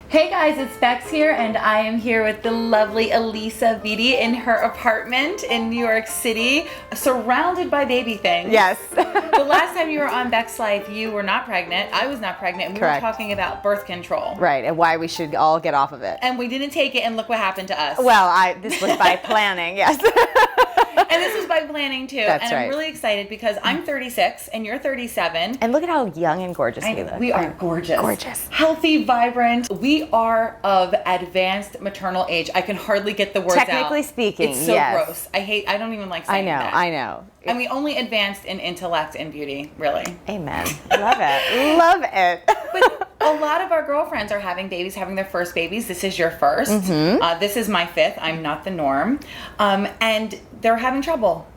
Hey guys, it's Bex here, and I am here with the lovely Elisa Vitti in her apartment in New York City, surrounded by baby things. Yes. The last time you were on BEXLIFE, you were not pregnant. I was not pregnant, and we Correct. were talking about birth control. Right, and why we should all get off of it. And we didn't take it, and look what happened to us. Well, this was by planning, yes. And this was by planning too. That's and right. I'm really excited because I'm 36 and you're 37. And look at how young and gorgeous we look. We are gorgeous. Gorgeous. Healthy, vibrant. We are of advanced maternal age. I can hardly get the words out. Technically speaking, it's so yes. gross. I don't even like saying that. I know. And we only advanced in intellect and beauty, really. Amen. Love it. Love it. But a lot of our girlfriends are having babies, having their first babies. This is your first. Mm-hmm. This is my fifth. I'm not the norm. And they're having trouble.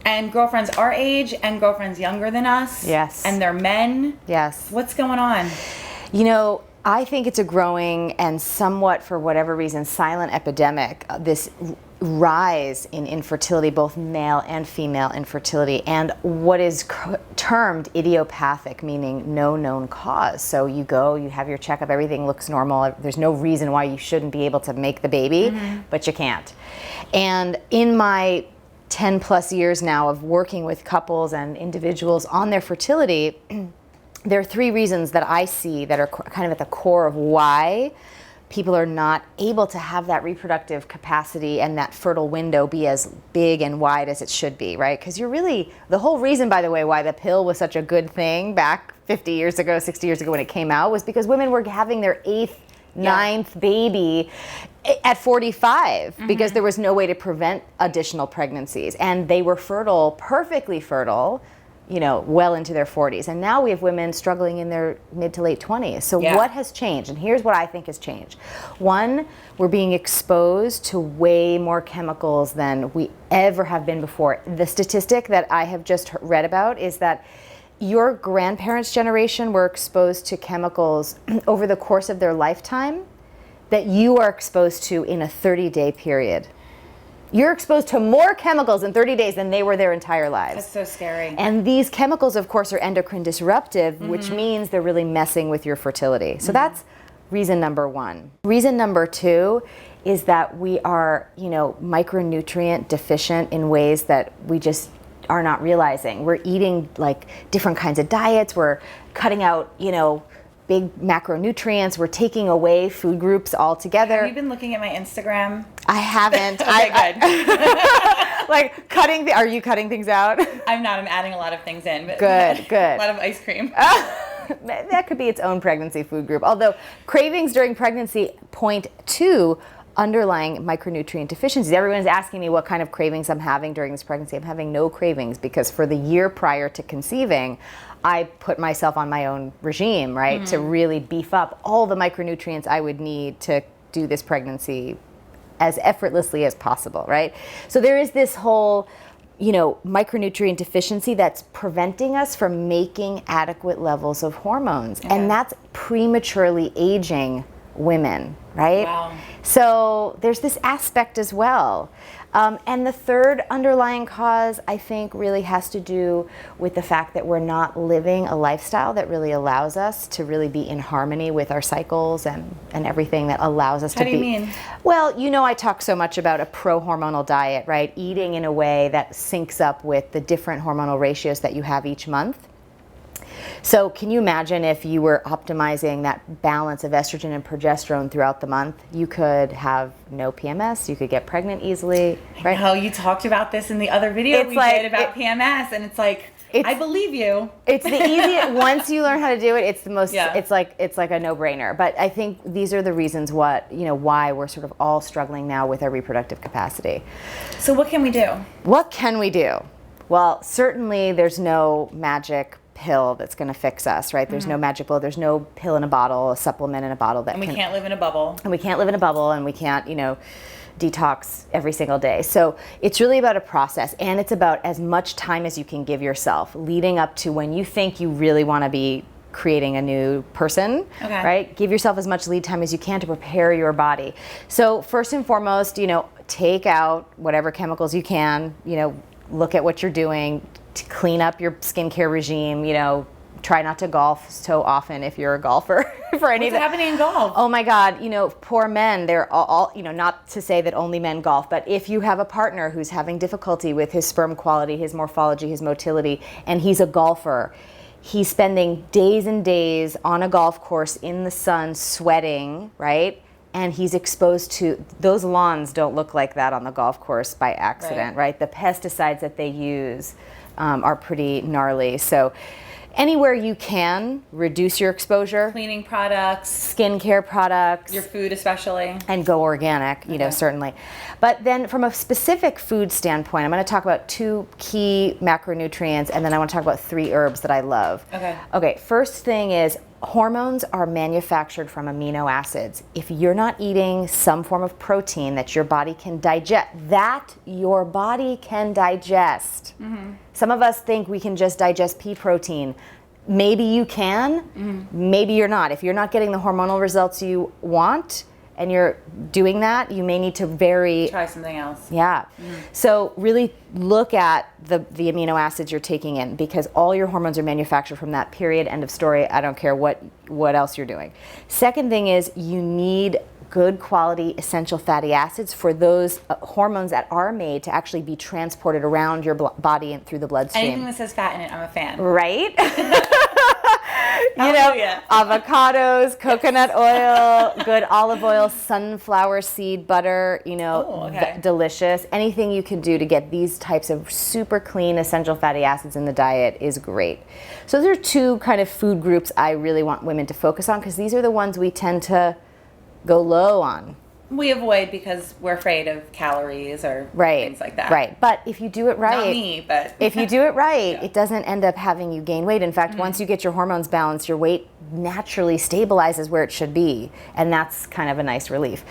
And girlfriends our age and girlfriends younger than us. Yes. And they're men. Yes. What's going on? You know, I think it's a growing and somewhat, for whatever reason, silent epidemic, this rise in infertility, both male and female infertility, and what is termed idiopathic, meaning no known cause. So you go, you have your checkup, everything looks normal. There's no reason why you shouldn't be able to make the baby, but you can't. And in my 10 plus years now of working with couples and individuals on their fertility, there are three reasons that I see that are kind of at the core of why people are not able to have that reproductive capacity and that fertile window be as big and wide as it should be, right? Because you're really, the whole reason, by the way, why the pill was such a good thing back 50 years ago, 60 years ago when it came out, was because women were having their eighth, ninth baby at 45 because there was no way to prevent additional pregnancies. And they were fertile, perfectly fertile, you know, well into their 40s. And now we have women struggling in their mid to late 20s. So what has changed? And here's what I think has changed. One, we're being exposed to way more chemicals than we ever have been before. The statistic that I have just read about is that your grandparents' generation were exposed to chemicals over the course of their lifetime that you are exposed to in a 30-day period. You're exposed to more chemicals in 30 days than they were their entire lives. That's so scary. And these chemicals, of course, are endocrine-disruptive, which means they're really messing with your fertility. So that's reason number one. Reason number two is that we are, you know, micronutrient deficient in ways that we just are not realizing. We're eating like different kinds of diets. We're cutting out, you know, big macronutrients. We're taking away food groups altogether. Have you been looking at my Instagram? I haven't. Okay, good. Like are you cutting things out? I'm not. I'm adding a lot of things in. But Good. A lot of ice cream. That could be its own pregnancy food group. Although cravings during pregnancy point to underlying micronutrient deficiencies. Everyone's asking me what kind of cravings I'm having during this pregnancy. I'm having no cravings because for the year prior to conceiving, I put myself on my own regime, right, to really beef up all the micronutrients I would need to do this pregnancy as effortlessly as possible, right? So there is this whole, you know, micronutrient deficiency that's preventing us from making adequate levels of hormones. Okay. And that's prematurely aging women, right? Wow. So there's this aspect as well. And the third underlying cause, I think, really has to do with the fact that we're not living a lifestyle that really allows us to really be in harmony with our cycles and everything that allows us to be. How do you mean? Well, you know, I talk so much about a pro-hormonal diet, right? Eating in a way that syncs up with the different hormonal ratios that you have each month. So can you imagine if you were optimizing that balance of estrogen and progesterone throughout the month? You could have no PMS, you could get pregnant easily, right? I know, you talked about this in the other video we did about PMS, and it's like, I believe you. It's the easiest, once you learn how to do it, it's the most, Yeah. it's like a no-brainer. But I think these are the reasons why we're sort of all struggling now with our reproductive capacity. So what can we do? What can we do? Well, certainly there's no magic pill that's going to fix us, right? There's no magic pill. There's no pill in a bottle, a supplement in a bottle that And we can't live in a bubble. And we can't live in a bubble, and we can't, detox every single day. So it's really about a process, and it's about as much time as you can give yourself leading up to when you think you really want to be creating a new person, right? Give yourself as much lead time as you can to prepare your body. So first and foremost, take out whatever chemicals you can, look at what you're doing to clean up your skincare regime, try not to golf so often if you're a golfer. For any What's happening in golf? Oh my God, poor men, they're all, not to say that only men golf, but if you have a partner who's having difficulty with his sperm quality, his morphology, his motility, and he's a golfer, he's spending days and days on a golf course in the sun sweating, right? And he's exposed to, those lawns don't look like that on the golf course by accident, right? The pesticides that they use are pretty gnarly. So anywhere you can, reduce your exposure. Cleaning products. Skincare products. Your food especially. And go organic, certainly. But then from a specific food standpoint, I'm going to talk about 2 key macronutrients, and then I want to talk about 3 herbs that I love. Okay, first thing is hormones are manufactured from amino acids. If you're not eating some form of protein that your body can digest, Some of us think we can just digest pea protein. Maybe you can, maybe you're not. If you're not getting the hormonal results you want and you're doing that, you may need to try something else. Yeah. So really look at the amino acids you're taking in, because all your hormones are manufactured from that, period, end of story. I don't care what else you're doing. Second thing is you need good quality essential fatty acids for those hormones that are made to actually be transported around your body and through the bloodstream. Anything that says fat in it, I'm a fan. Right? Avocados, coconut oil, good olive oil, sunflower seed butter, delicious. Anything you can do to get these types of super clean essential fatty acids in the diet is great. So those are 2 kind of food groups I really want women to focus on, because these are the ones we tend to go low on. We avoid because we're afraid of calories or things like that. Right. But if you do it right, not me, but if you do it right, it doesn't end up having you gain weight. In fact, once you get your hormones balanced, your weight naturally stabilizes where it should be, and that's kind of a nice relief.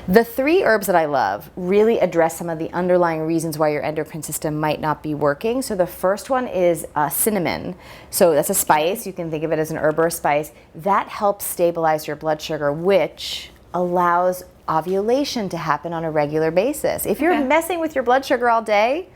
The 3 herbs that I love really address some of the underlying reasons why your endocrine system might not be working. So the first one is cinnamon. So that's a spice. You can think of it as an herb or a spice. That helps stabilize your blood sugar, which allows ovulation to happen on a regular basis. If you're messing with your blood sugar all day,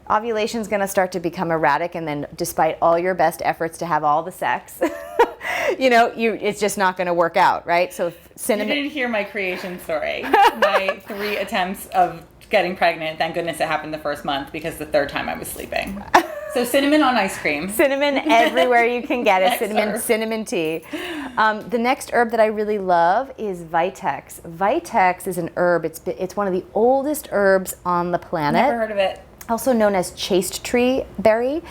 ovulation is going to start to become erratic, and then despite all your best efforts to have all the sex, it's just not going to work out, right? So cinnamon. You didn't hear my creation story. My 3 attempts of getting pregnant, thank goodness it happened the first month, because the 3rd time I was sleeping. So cinnamon on ice cream. Cinnamon everywhere you can get it. Cinnamon tea. The next herb that I really love is Vitex. Vitex is an herb. It's one of the oldest herbs on the planet. Never heard of it. Also known as chaste tree berry,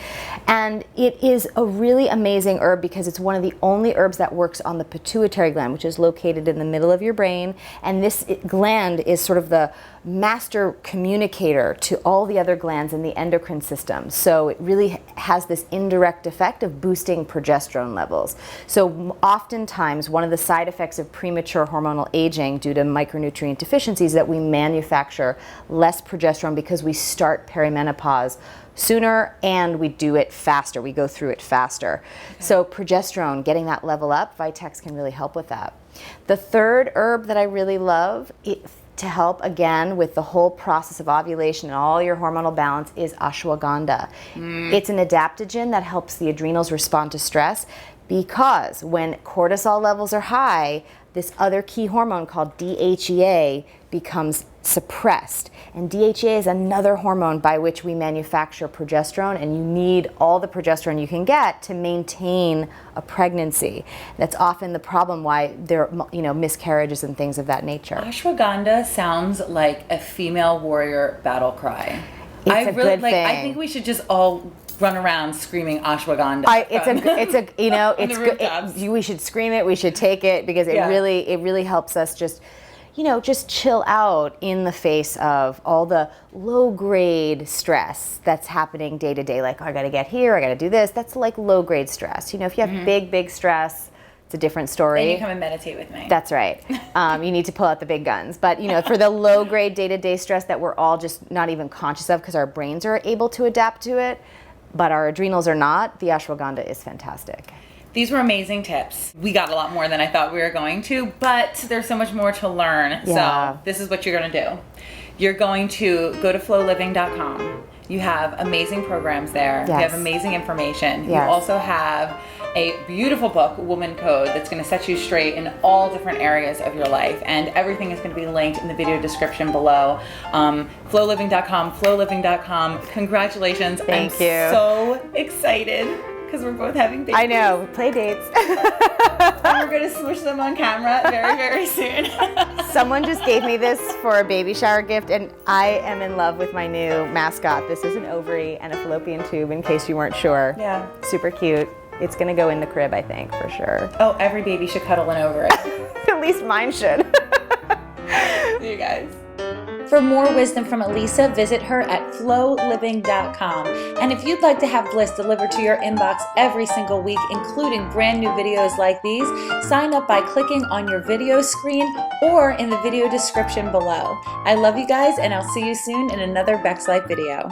and it is a really amazing herb because it's one of the only herbs that works on the pituitary gland, which is located in the middle of your brain, and this gland is sort of the master communicator to all the other glands in the endocrine system. So it really has this indirect effect of boosting progesterone levels. So oftentimes one of the side effects of premature hormonal aging due to micronutrient deficiencies is that we manufacture less progesterone because we start perimenopause sooner and we do it faster. We go through it faster. So progesterone, getting that level up, Vitex can really help with that. The 3rd herb that I really love to help again with the whole process of ovulation and all your hormonal balance is ashwagandha. It's an adaptogen that helps the adrenals respond to stress, because when cortisol levels are high, this other key hormone called DHEA becomes suppressed. And DHEA is another hormone by which we manufacture progesterone, and you need all the progesterone you can get to maintain a pregnancy. That's often the problem why there are miscarriages and things of that nature. Ashwagandha sounds like a female warrior battle cry. It's a good thing. I think we should just all run around screaming ashwagandha. We should scream it. We should take it, because it really helps us just chill out in the face of all the low-grade stress that's happening day to day. Like, I got to get here, I got to do this. That's like low-grade stress. If you have big stress, it's a different story. Then you come and meditate with me. That's right. You need to pull out the big guns. But for the low-grade day-to-day stress that we're all just not even conscious of because our brains are able to adapt to it, but our adrenals are not, the ashwagandha is fantastic. These were amazing tips. We got a lot more than I thought we were going to, but there's so much more to learn. Yeah. So this is what you're going to do. You're going to go to flowliving.com. You have amazing programs there. You Yes. have amazing information. You Yes. also have a beautiful book, Woman Code, that's going to set you straight in all different areas of your life. And everything is going to be linked in the video description below. Flowliving.com, flowliving.com. Congratulations. Thank I'm you. so excited because we're both having babies. I know, play dates. And we're going to smush them on camera very, very soon. Someone just gave me this for a baby shower gift, and I am in love with my new mascot. This is an ovary and a fallopian tube, in case you weren't sure. Yeah. Super cute. It's gonna go in the crib, I think, for sure. Oh, every baby should cuddle an over it. At least mine should. See you guys. For more wisdom from Elisa, visit her at flowliving.com. And if you'd like to have bliss delivered to your inbox every single week, including brand new videos like these, sign up by clicking on your video screen or in the video description below. I love you guys, and I'll see you soon in another BEXLIFE video.